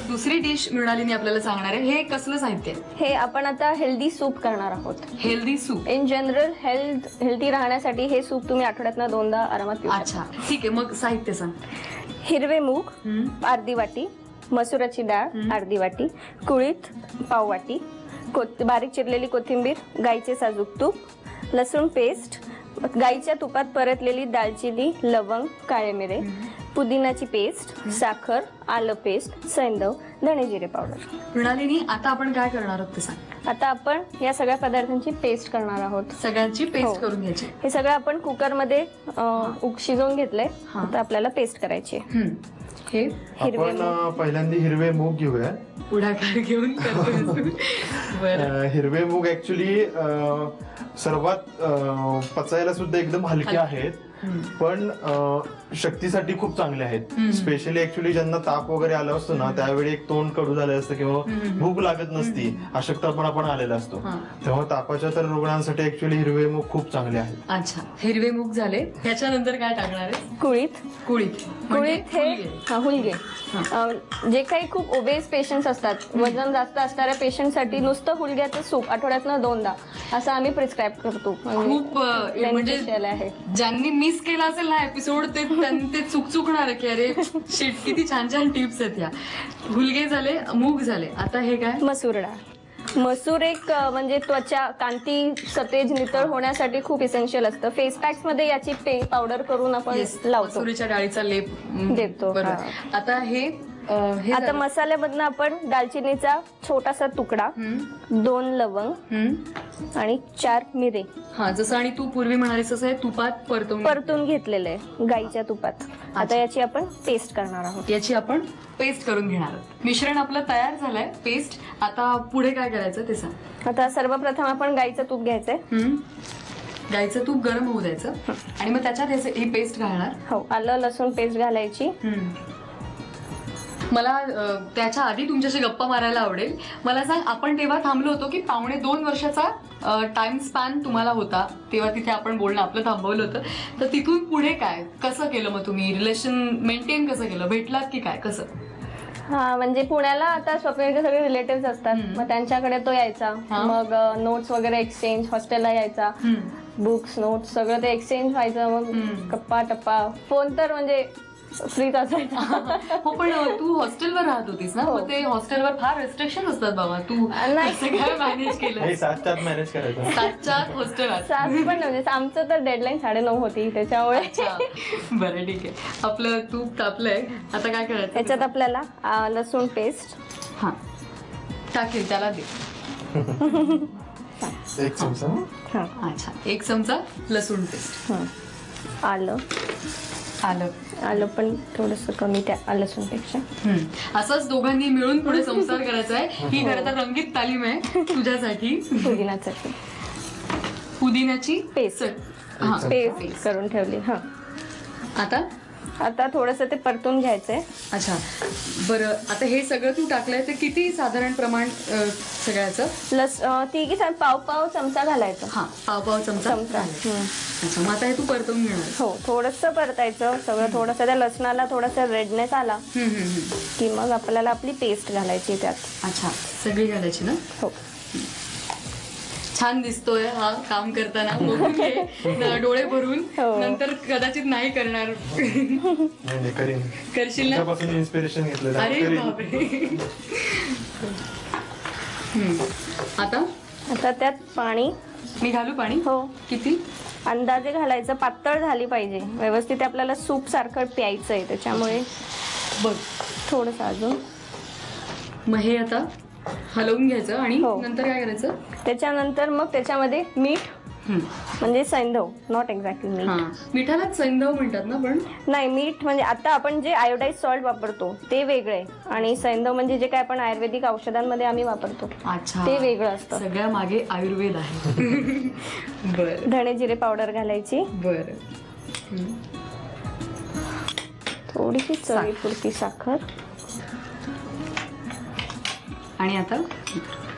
दुसरी डिश मृणालिनी आपल्याला सांगणार आहे. हे कसलं साहित्य आहे? हे आपण आता हेल्दी सूप करणार आहोत. Healthy soup. In general healthy राहण्यासाठी हे सूप तुम्ही आठवड्यातनं 2दा आरामात पिऊ शकता. अच्छा ठीक आहे, मग साहित्य सांग. हिरवे मूग अर्धी वाटी, मसुराची डाळ अर्धी वाटी, कुळीथ पाव वाटी, बारीक चिरलेली कोथिंबीर, गाईचे साजूक तूप, लसूण पेस्ट, गाईच्या तुपात परतलेली दालचिनी, लवंग, काळे मिरे, पुदिनाची पेस्ट, साखर, आलं पेस्ट, सैंधव, धणे जिरे पावडर. मृणालिनी आता आपण काय करणार आहोत ते सांग. आता आपण या सगळ्या पदार्थांची पेस्ट करणार आहोत. सगळ्यांची पेस्ट करून घ्यायची. हे सगळं आपण कुकरमध्ये शिजवून घेतलंय. आता आपल्याला पेस्ट करायची. हे आपण पहिल्यांदा हिरवे मूग घेऊया. पुढाकार घेऊन हिरवे मूग ऍक्च्युली सर्वात पचायला सुद्धा एकदम हलके आहेत, पण शक्तीसाठी खूप चांगले आहेत. स्पेशली ऍक्च्युली ज्यांना ताप वगैरे आला असतो ना, त्यावेळी एक तोंड कडू झालं असतं किंवा भूक लागत नसती, अशक्तपणा पण आलेला असतो, तेव्हा तापाच्या तर रुग्णांसाठी ऍक्च्युली हिरवे मूग खूप चांगले आहेत. अच्छा, हिरवे मूग झाले. ह्याच्यानंतर काय टाकणार आहे? कुळीथ. कुळीथ हे हुलगे. जे काही खूप ओबेस पेशंट्स असतात, वजन जास्त असणाऱ्या पेशंटसाठी नुसतं हुलग्याचं सूप आठवड्यातनं 2दा असं आम्ही प्रिस्क्राईब करतो. खूप म्हणजे ज्यांनी मिस केला असेल ना एपिसोड, ते चुकणार की अरे शिट, किती छान छान टिप्स आहेत या. हुलगे झाले, मूग झाले. आता हे काय? मसूर डाळ. मसूर एक म्हणजे त्वचा कांती सतेज नितळ होण्यासाठी खूप इसेन्शियल असतं. फेस पॅक्स मध्ये याची पावडर करून आपण लावतो. मसुरीच्या डाळीचा लेप देतो. आता हे आता मसाल्यामधनं आपण दालचिनीचा छोटासा तुकडा, 2 लवंग आणि 4 मिरे. जसं आणि तू पूर्वी म्हणालीस तसं हे तुपात परतून घेतलेलं आहे, गाईच्या तुपात. आता याची आपण पेस्ट करणार आहोत. याची आपण पेस्ट करून घेणार आहोत. मिश्रण आपलं तयार झालंय, पेस्ट. आता पुढे काय करायचं ते सांग. आता सर्वप्रथम आपण गाईचं तूप घ्यायचंय. गाईचं तूप गरम होऊ द्यायचं आणि मग त्याच्यात ही पेस्ट घालणार. हो, आलं लसूण पेस्ट घालायची. मला त्याच्या आधी तुमच्याशी गप्पा मारायला आवडेल. मला सांग, आपण तेव्हा थांबलो होतो की 2.5 वर्षाचा टाइम स्पॅन तुम्हाला होता, तेव्हा तिथे आपण बोलणं आपलं थांबवलं होतं. तर तिथून पुढे काय, कसं केलं मग तुम्ही? रिलेशन मेंटेन कसं केलं? भेटलात की काय, कसं? म्हणजे पुण्याला आता स्वप्नीलचे सगळे रिलेटिव्ह असतात, मग त्यांच्याकडे तो यायचा. मग नोट्स वगैरे एक्सचेंज, हॉस्टेलला यायचा, बुक्स नोट्स सगळं ते एक्सचेंज व्हायचं. मग गप्पा टप्पा, फोन तर म्हणजे फ्रीच असायचा. हो, पण तू हॉस्टेलवर राहत होतीस ना, मग ते हॉस्टेलवर फार रेस्ट्रिक्शन असतात बाबा. तू काय मॅनेज केलं? 7च्या मॅनेज करायचं. 7च्या हॉस्टेल. 7 पण म्हणजे आमचं तर डेडलाईन 9:30 होती, त्याच्यामुळे. बरं ठीक आहे. आपलं तूप तापलंय, आता काय करायचं? त्याच्यात आपल्याला लसूण पेस्ट टाकेल, त्याला दे. 1 चमचा. अच्छा, 1 चमचा लसूण पेस्ट. आलं पण थोडस कमी त्या लसूणपेक्षा. असंच दोघांनी मिळून पुढे संसार करायचा आहे. ही खरं तर रंगीत तालीम आहे तुझ्यासाठी. पुदिन्याची पेस्ट करून ठेवली. आता थोडस ते परतून घ्यायचंय. अच्छा, बरं. आता हे सगळं तू टाकलंय, ते किती साधारण प्रमाण सगळ्याचं? तिघी पाव चमचा घालायचं. पाव चमचा. अच्छा, मग आता हे तू परतवून घेणार? हो, थोडस परतायचं सगळं. थोडस त्या लसणाला थोडासा रेडनेस आला की मग आपल्याला आपली पेस्ट घालायची त्यात. अच्छा, सगळी घालायची ना? हो. छान दिसतोय हा काम करताना, बघून घे डोळे भरून. नंतर कदाचित नाही करणार. करशील ना? इन्स्पिरेशन घेतलं. अरे बापरे. आता त्यात पाणी मी घालू? पाणी हो. किती अंदाजे घालायचं, पातळ झाली पाहिजे व्यवस्थित. आपल्याला सूप सारखं प्यायचंय, त्याच्यामुळे बघ थोडस अजून. मग हे आता हलवून घ्यायचं आणि नंतर काय करायचं? त्याच्यानंतर मग त्याच्यामध्ये मीठ, म्हणजे सैंधव, नॉट एक्झॅक्टली मीठ. मिठालाच सैंधव म्हणतात ना? पण नाही, मीठ म्हणजे आता आपण जे आयोडाइज सॉल्ट वापरतो ते वेगळे, आणि सैंधव म्हणजे जे काय आपण आयुर्वेदिक औषधांमध्ये आम्ही वापरतो ते वेगळं असतं. सगळ्या मागे आयुर्वेद आहे. बरं. धणे जिरे पावडर घालायची. बरं. थोडीशी चवीपुरती साखर. आणि आता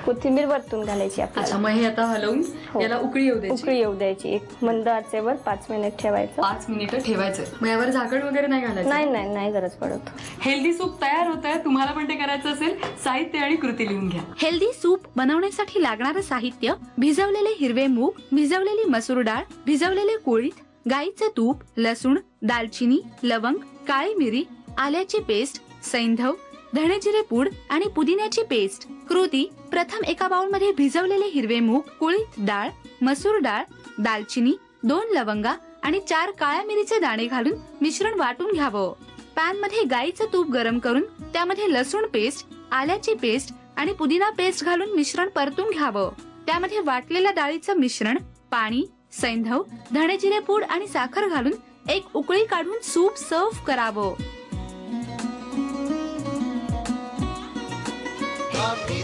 कोथिंबीर वरतून घालायची अच्छा, आपल्याला. मग हे आता हलवून हो. याला उकळी येऊ द्यायची. उकळी येऊ द्यायची. एक मंद आचेवर 5 मिनिट ठेवायचं. 5 मिनिटं ठेवायचं. मग यावर झाकण वगैरे नाही घालायचं. नाही गरज पडत. हेल्दी सूप तयार होत आहे. तुम्हाला पण ते करायचं असेल, साहित्य आणि कृती लिहून घ्या. हेल्दी सूप बनवण्यासाठी लागणारं साहित्य: भिजवलेले हिरवे मूग, भिजवलेली मसूर डाळ, भिजवलेले कुळीथ, गाईचं तूप, लसूण, दालचिनी, लवंग, काळी मिरी, आल्याची पेस्ट, सैंधव, धणे जिरे पूड आणि पुदिन्याची पेस्ट. कृती: प्रथम एका बाउल मध्ये भिजवलेले हिरवे मूग, कुळीथ डाळ, मसूर डाळ, दालचिनी, 2 लवंगा आणि 4 काळ्या मिरीचे दाणे घालून मिश्रण वाटून घ्यावं. पॅन मध्ये गाईचं तूप गरम करून त्यामध्ये लसूण पेस्ट, आल्याची पेस्ट आणि पुदिना पेस्ट घालून मिश्रण परतून घ्यावं. त्यामध्ये वाटलेल्या डाळीचं मिश्रण, पाणी, सैंधव, धणे जिरे पूड आणि साखर घालून एक उकळी काढून सूप सर्व्ह करावं. Happy